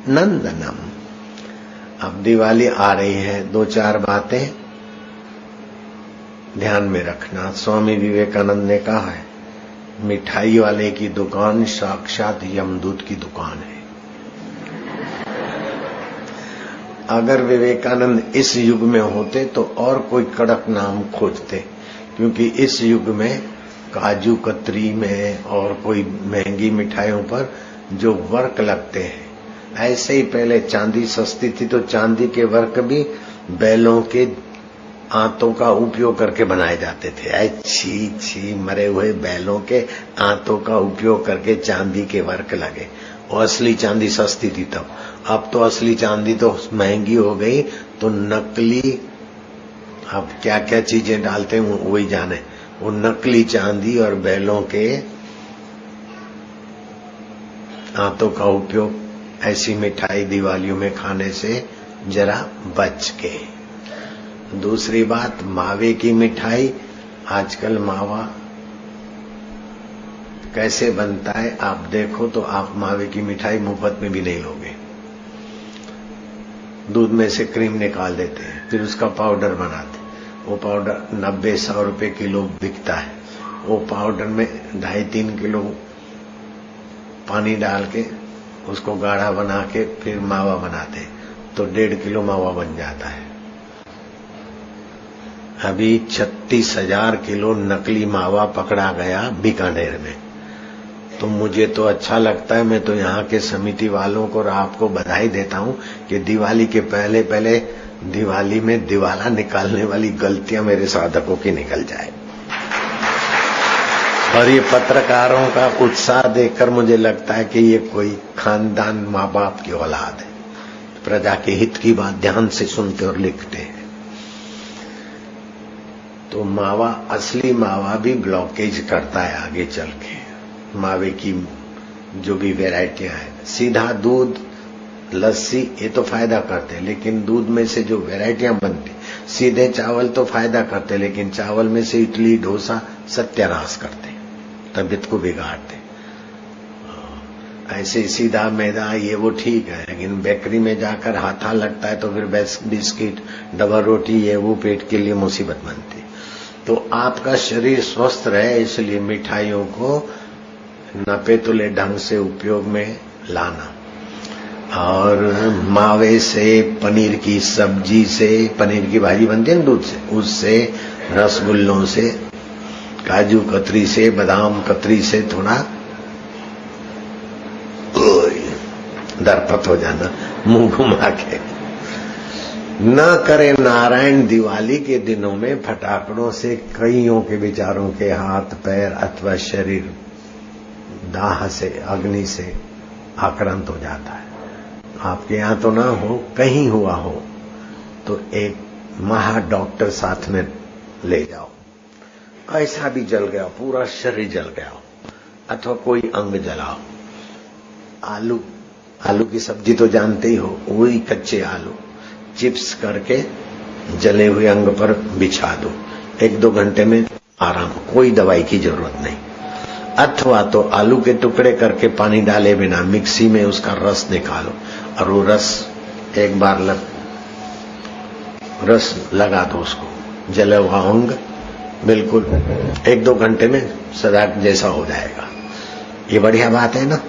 नंदनम। अब दिवाली आ रही है, दो चार बातें ध्यान में रखना। स्वामी विवेकानंद ने कहा है, मिठाई वाले की दुकान साक्षात यमदूत की दुकान है। अगर विवेकानंद इस युग में होते तो और कोई कड़क नाम खोजते, क्योंकि इस युग में काजू कतरी में और कोई महंगी मिठाइयों पर जो वर्क लगते हैं, ऐसे ही पहले चांदी सस्ती थी तो चांदी के वर्क भी बैलों के आंतों का उपयोग करके बनाए जाते थे। अच्छी छी मरे हुए बैलों के आंतों का उपयोग करके चांदी के वर्क लगे, और असली चांदी सस्ती थी तब। अब तो असली चांदी तो महंगी हो गई, तो नकली अब क्या क्या चीजें डालते हैं वही जाने। वो नकली चांदी और बैलों के आंतों का उपयोग ऐसी मिठाई दिवालियों में खाने से जरा बच के। दूसरी बात, मावे की मिठाई। आजकल मावा कैसे बनता है आप देखो तो आप मावे की मिठाई मुफ्त में भी नहीं लोगे। दूध में से क्रीम निकाल देते हैं, फिर उसका पाउडर बनाते। वो पाउडर 90-100 रुपए किलो बिकता है। वो पाउडर में 2.5-3 किलो पानी डाल के उसको गाढ़ा बना के फिर मावा बनाते, तो 1.5 किलो मावा बन जाता है। अभी 36,000 किलो नकली मावा पकड़ा गया बीकानेर में। तो मुझे तो अच्छा लगता है, मैं तो यहाँ के समिति वालों को और आपको बधाई देता हूँ कि दिवाली के पहले पहले दिवाली में दिवाला निकालने वाली गलतियां मेरे साधकों की निकल जाए। और ये पत्रकारों का उत्साह देखकर मुझे लगता है कि ये कोई खानदान माँ बाप की औलाद है, प्रजा के हित की बात ध्यान से सुनते और लिखते हैं। तो मावा, असली मावा भी ब्लॉकेज करता है आगे चल के। मावे की जो भी वैरायटियां हैं, सीधा दूध लस्सी ये तो फायदा करते हैं, लेकिन दूध में से जो वैरायटियां बनती, सीधे चावल तो फायदा करते, लेकिन चावल में से इडली डोसा सत्यानाश करते, तबीयत को बिगाड़ते। ऐसे सीधा मैदा ये वो ठीक है, लेकिन बेकरी में जाकर हाथा लगता है तो फिर बिस्किट डबल रोटी ये वो पेट के लिए मुसीबत बनती। तो आपका शरीर स्वस्थ रहे इसलिए मिठाइयों को नपे तुले ढंग से उपयोग में लाना। और मावे से, पनीर की सब्जी से, पनीर की भाजी बनती है दूध से, उससे, रसगुल्लों से, काजू कतरी से, बादाम कतरी से थोड़ा दरपत हो जाना, मुंह घुमा के। न करे नारायण दिवाली के दिनों में फटाकड़ों से कईयों के बेचारों के हाथ पैर अथवा शरीर दाह से, अग्नि से आक्रांत हो जाता है। आपके यहाँ तो ना हो, कहीं हुआ हो तो एक महा डॉक्टर साथ में ले जाओ। ऐसा भी जल गया, पूरा शरीर जल गया हो, अथवा कोई अंग जलाओ। आलू की सब्जी तो जानते ही हो, वही कच्चे आलू चिप्स करके जले हुए अंग पर बिछा दो, 1-2 घंटे में आराम, कोई दवाई की जरूरत नहीं। अथवा तो आलू के टुकड़े करके पानी डाले बिना मिक्सी में उसका रस निकालो, और वो रस एक बार रस लगा दो उसको, जले हुआ अंग बिल्कुल 1-2 घंटे में सदा जैसा हो जाएगा। ये बढ़िया बात है ना।